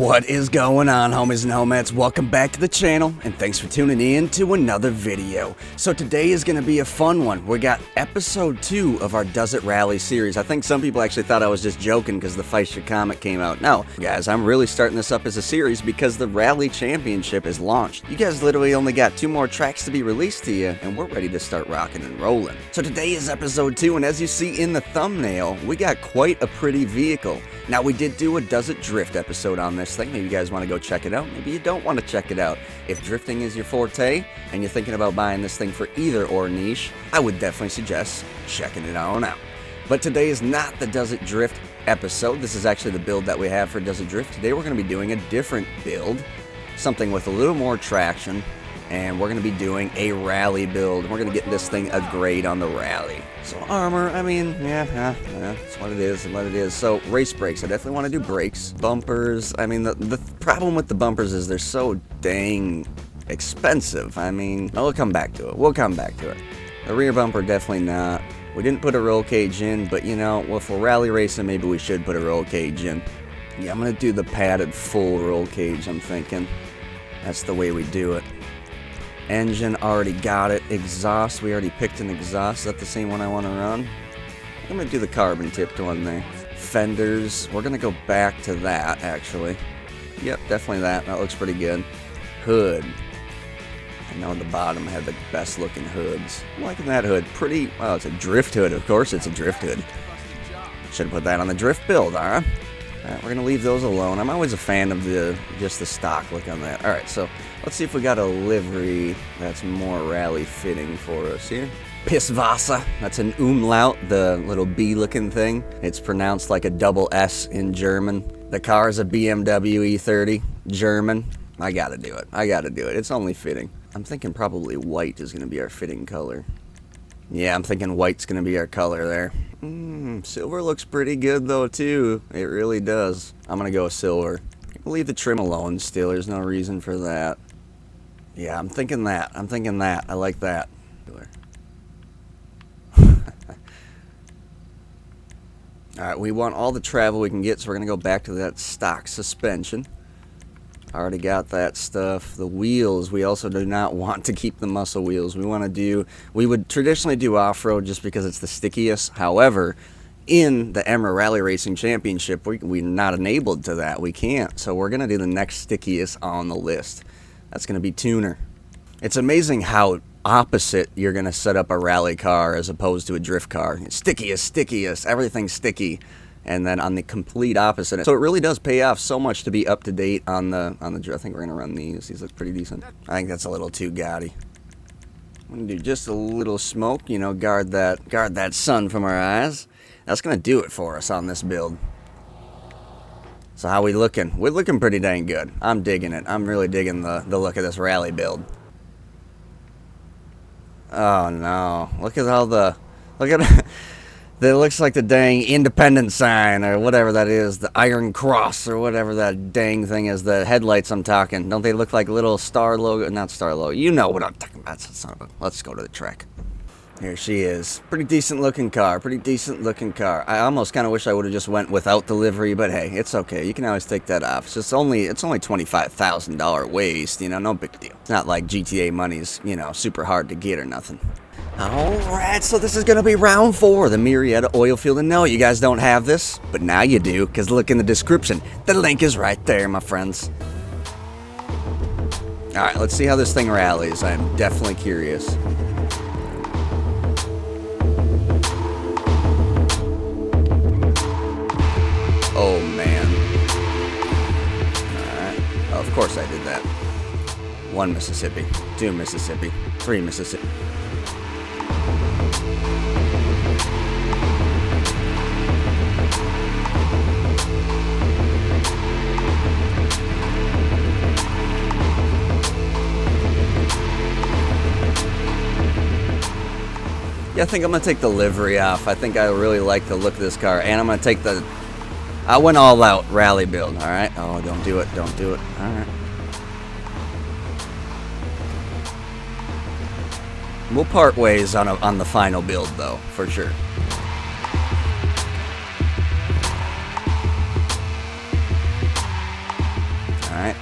What is going on, homies and homettes? Welcome back to the channel, and thanks for tuning in to another video. So today is going to be a fun one. We got episode 2 of our Does It Rally series. I think some people actually thought I was just joking because the Feischer comic came out. No, guys, I'm really starting this up as a series because the Rally Championship is launched. You guys literally only got 2 more tracks to be released to you, and we're ready to start rocking and rolling. So today is episode 2, and as you see in the thumbnail, we got quite a pretty vehicle. Now, we did do a Does It Drift episode on this thing. Maybe you guys want to go check it out. Maybe you don't want to check it out. If drifting is your forte and you're thinking about buying this thing for either or niche, I would definitely suggest checking it on out. But today is not the Does It Drift episode. This is actually the build that we have for Does It Drift. Today we're going to be doing a different build, something with a little more traction, and we're going to be doing a rally build. We're going to get this thing a grade on the rally. So armor, I mean, yeah, that's what it is, So race brakes, I definitely want to do brakes. Bumpers, I mean, the problem with the bumpers is they're so dang expensive. I mean, we'll come back to it. The rear bumper, definitely not. We didn't put a roll cage in, but you know, well, if we're rally racing, maybe we should put a roll cage in. Yeah, I'm going to do the padded full roll cage, I'm thinking. That's the way we do it. Engine, already got it. Exhaust, we already picked an exhaust. Is that the same one I want to run? I'm going to do the carbon tipped one there. Fenders, we're going to go back to that, actually. Yep, definitely that. That looks pretty good. Hood. I know the bottom had the best looking hoods. I'm liking that hood. Pretty, well, it's a drift hood. Of course it's a drift hood. Should have put that on the drift build, alright? Alright, we're going to leave those alone. I'm always a fan of just the stock look on that. Alright, so let's see if we got a livery that's more rally fitting for us here. Pisswasser, that's an umlaut, the little B looking thing. It's pronounced like a double S in German. The car is a BMW E30, German. I gotta do it. It's only fitting. I'm thinking probably white is going to be our fitting color. Yeah, I'm thinking white's going to be our color there. Silver looks pretty good though too. It really does. I'm going to go with silver. Leave the trim alone still. There's no reason for that. Yeah, I'm thinking that. I like that. Alright, we want all the travel we can get, so we're going to go back to that stock suspension. Already got that stuff. The wheels, we also do not want to keep the muscle wheels. We would traditionally do off-road just because it's the stickiest. However, in the EMRA Rally Racing Championship, we're not enabled to that. We can't. So we're going to do the next stickiest on the list. That's going to be tuner. It's amazing how opposite you're going to set up a rally car as opposed to a drift car. Stickiest, everything's sticky. And then on the complete opposite. So it really does pay off so much to be up to date on the drift. I think we're going to run these. These look pretty decent. I think that's a little too gaudy. I'm going to do just a little smoke, you know, guard that sun from our eyes. That's going to do it for us on this build. So how we looking? We're looking pretty dang good. I'm digging it. I'm really digging the look of this rally build. Oh no. Look at that looks like the dang independence sign or whatever that is, the Iron Cross or whatever that dang thing is, the headlights I'm talking. Don't they look like little star logo? Not star logo. You know what I'm talking about. Let's go to the track. Here she is. Pretty decent looking car. I almost kind of wish I would have just went without the livery, but hey, it's okay. You can always take that off. It's only $25,000 waste, you know, no big deal. It's not like GTA money's, you know, super hard to get or nothing. Alright, so this is going to be round 4, the Marietta oil field. And no, you guys don't have this, but now you do, because look in the description. The link is right there, my friends. Alright, let's see how this thing rallies. I'm definitely curious. Oh, man. Alright. Oh, of course I did that. 1 Mississippi, 2 Mississippi, 3 Mississippi. Yeah, I think I'm going to take the livery off. I think I really like the look of this car. And I'm going to take I went all out rally build, alright? Oh, don't do it. Alright. We'll part ways on the final build, though, for sure.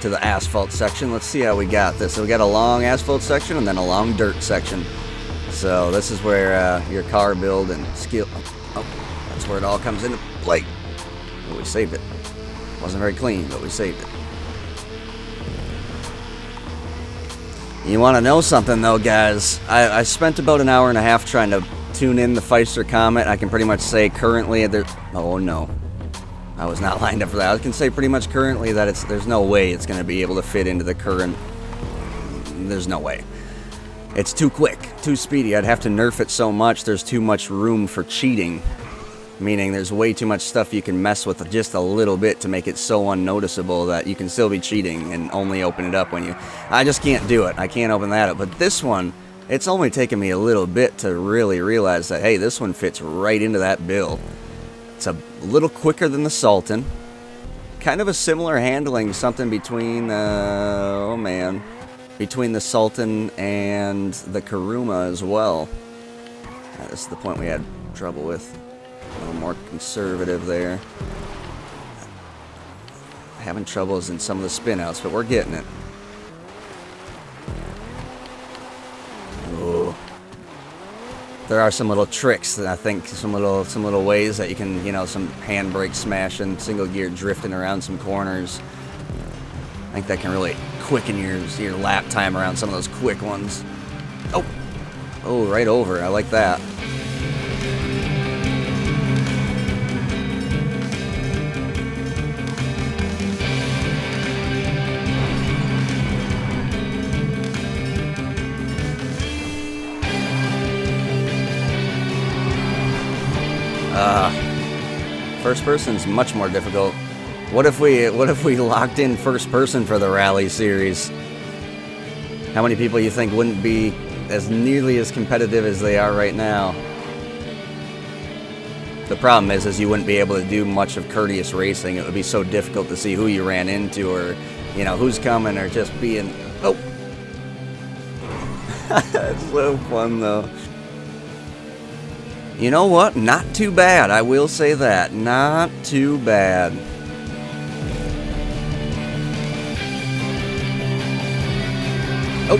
to the asphalt section. Let's see how we got this. So we got a long asphalt section and then a long dirt section. So this is where your car build and skill. Oh, that's where it all comes into play. But we saved it. Wasn't very clean, but we saved it. You want to know something though, guys? I spent about an hour and a half trying to tune in the Pfister Comet. I can pretty much say currently there. Oh no, I was not lined up for that. I can say pretty much currently that there's no way it's going to be able to fit into the current. There's no way. It's too quick, too speedy. I'd have to nerf it so much. There's too much room for cheating. Meaning there's way too much stuff you can mess with just a little bit to make it so unnoticeable that you can still be cheating and only open it up when you... I just can't do it. I can't open that up. But this one, it's only taken me a little bit to really realize that, hey, this one fits right into that bill. It's a little quicker than the Sultan. Kind of a similar handling, something between, between the Sultan and the Kuruma as well. This is the point we had trouble with. A little more conservative there. Having troubles in some of the spin outs, but we're getting it. Ooh. There are some little tricks that I think, some little ways that you can, you know, some handbrake smashing, single gear drifting around some corners. I think that can really quicken your lap time around some of those quick ones. Oh, right over. I like that. First person's much more difficult. What if we locked in first person for the rally series? How many people you think wouldn't be as nearly as competitive as they are right now? The problem is you wouldn't be able to do much of courteous racing. It would be so difficult to see who you ran into, or, you know, who's coming, or just being... Oh! That's so fun, though. You know what? Not too bad. I will say that. Not too bad. Oh!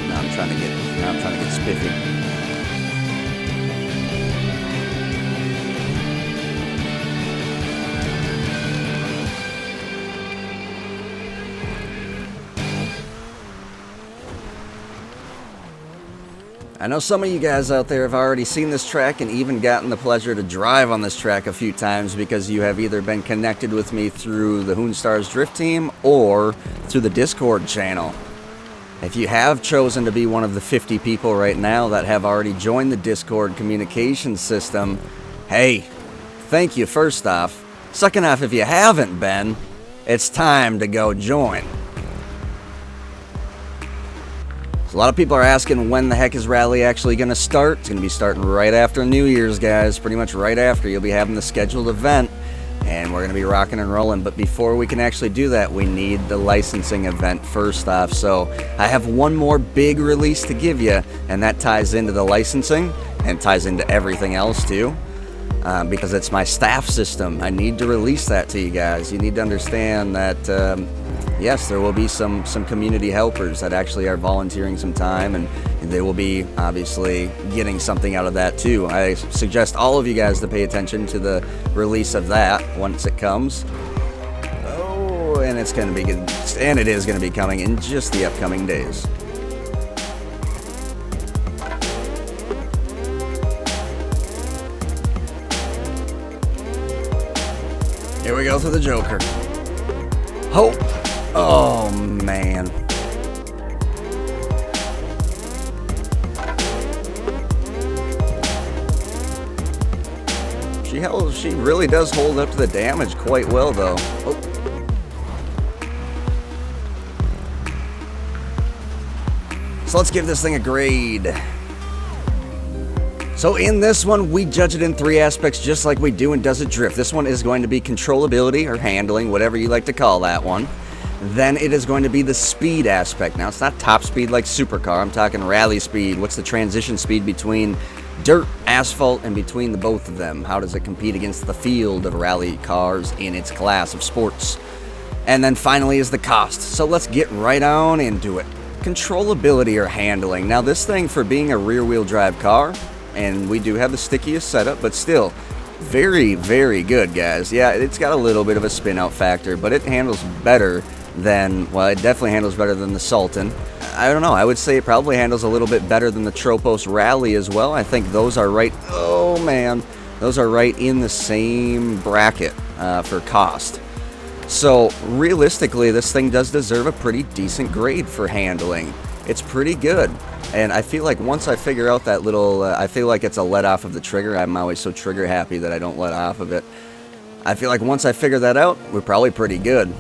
Now I'm trying to get spiffy. I know some of you guys out there have already seen this track and even gotten the pleasure to drive on this track a few times because you have either been connected with me through the Hoonstars Drift Team or through the Discord channel. If you have chosen to be one of the 50 people right now that have already joined the Discord communication system, hey, thank you first off. Second off, if you haven't been, it's time to go join. So a lot of people are asking when the heck is Rally actually going to start. It's going to be starting right after New Year's, guys. Pretty much right after. You'll be having the scheduled event, and we're going to be rocking and rolling. But before we can actually do that, we need the licensing event first off. So I have one more big release to give you, and that ties into the licensing and ties into everything else too. Because it's my staff system. I need to release that to you guys. You need to understand that... yes, there will be some community helpers that actually are volunteering some time, and they will be obviously getting something out of that too. I suggest all of you guys to pay attention to the release of that once it comes. Oh, and it's going to be good, and it is going to be coming in just the upcoming days. Here we go through the Joker. Hope. Oh, man. She really does hold up to the damage quite well, though. Oh. So let's give this thing a grade. So in this one, we judge it in 3 aspects just like we do in Does It Drift. This one is going to be controllability or handling, whatever you like to call that one. Then it is going to be the speed aspect. Now, it's not top speed like supercar. I'm talking rally speed. What's the transition speed between dirt, asphalt, and between the both of them? How does it compete against the field of rally cars in its class of sports? And then finally is the cost. So let's get right on into it. Controllability or handling. Now this thing, for being a rear-wheel drive car, and we do have the stickiest setup, but still very, very good, guys. Yeah, it's got a little bit of a spin-out factor, but it handles better than, well, it definitely handles better than the Sultan. I don't know, I would say it probably handles a little bit better than the Tropos Rally as well. I think those are right, oh man, those are right in the same bracket for cost. So realistically, this thing does deserve a pretty decent grade for handling. It's pretty good. And I feel like once I figure out that little, I feel like it's a let off of the trigger. I'm always so trigger happy that I don't let off of it. I feel like once I figure that out, we're probably pretty good.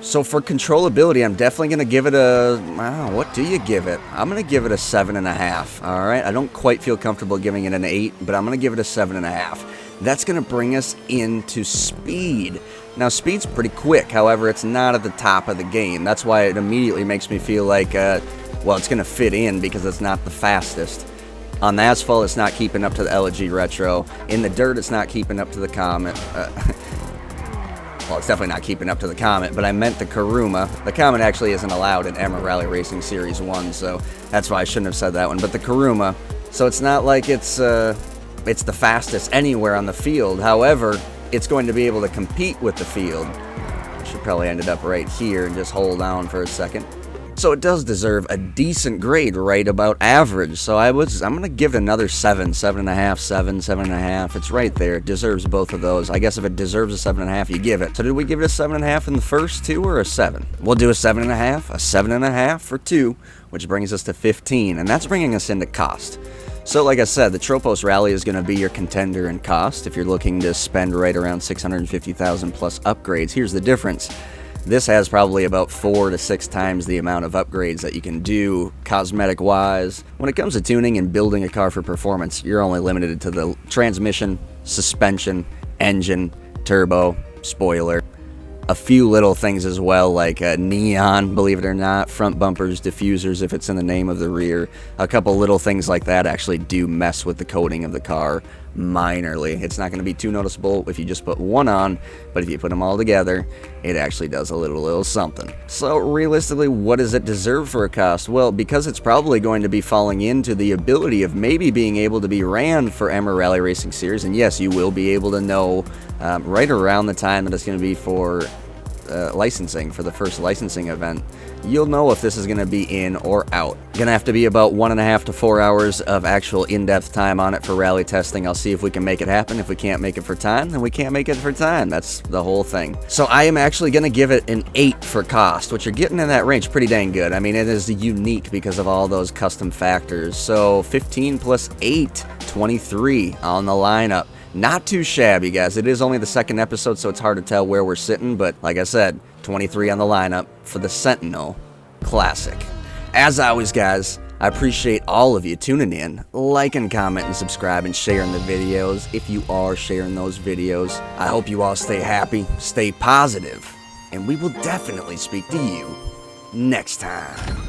So for controllability, I'm definitely going to give it a, wow, what do you give it? I'm going to give it a 7.5, all right? I don't quite feel comfortable giving it an 8, but I'm going to give it a 7.5. That's going to bring us into speed. Now, speed's pretty quick, however, it's not at the top of the game. That's why it immediately makes me feel like, well, it's going to fit in because it's not the fastest. On the asphalt, it's not keeping up to the LG Retro. In the dirt, it's not keeping up to the Comet. Well, it's definitely not keeping up to the Comet, but I meant the Kuruma. The Comet actually isn't allowed in EMRA Rally Racing Series 1, so that's why I shouldn't have said that one. But the Kuruma, so it's not like it's the fastest anywhere on the field. However, it's going to be able to compete with the field. I should probably end it up right here and just hold on for a second. So it does deserve a decent grade, right about average. So I'm going to give it another 7, 7.5, 7, 7.5. It's right there. It deserves both of those. I guess if it deserves a 7.5, you give it. So did we give it a 7.5 in the first two or a 7? We'll do a 7.5, a 7.5 for 2, which brings us to 15. And that's bringing us into cost. So like I said, the Tropos Rally is going to be your contender in cost. If you're looking to spend right around 650,000 plus upgrades, here's the difference. This has probably about 4 to 6 times the amount of upgrades that you can do cosmetic-wise. When it comes to tuning and building a car for performance, you're only limited to the transmission, suspension, engine, turbo, spoiler. A few little things as well, like neon, believe it or not, front bumpers, diffusers if it's in the name of the rear. A couple little things like that actually do mess with the coating of the car minorly. It's not going to be too noticeable if you just put one on, but if you put them all together, it actually does a little something. So realistically, what does it deserve for a cost? Well, because it's probably going to be falling into the ability of maybe being able to be ran for EMRA Rally Racing Series, and yes, you will be able to know right around the time that it's going to be for licensing, for the first licensing event, you'll know if this is going to be in or out. Gonna have to be about 1.5 to 4 hours of actual in-depth time on it for rally testing. I'll see if we can make it happen. If we can't make it for time, then we can't make it for time. That's the whole thing. So I am actually gonna give it an 8 for cost, which you're getting in that range pretty dang good. I mean, it is unique because of all those custom factors. So 15 plus 8, 23 on the lineup. Not too shabby, guys. It is only the second episode, so it's hard to tell where we're sitting, but like I said, 23 on the lineup for the Sentinel Classic. As always, guys, I appreciate all of you tuning in, liking, commenting, subscribing, sharing the videos. If you are sharing those videos, I hope you all stay happy, stay positive, and we will definitely speak to you next time.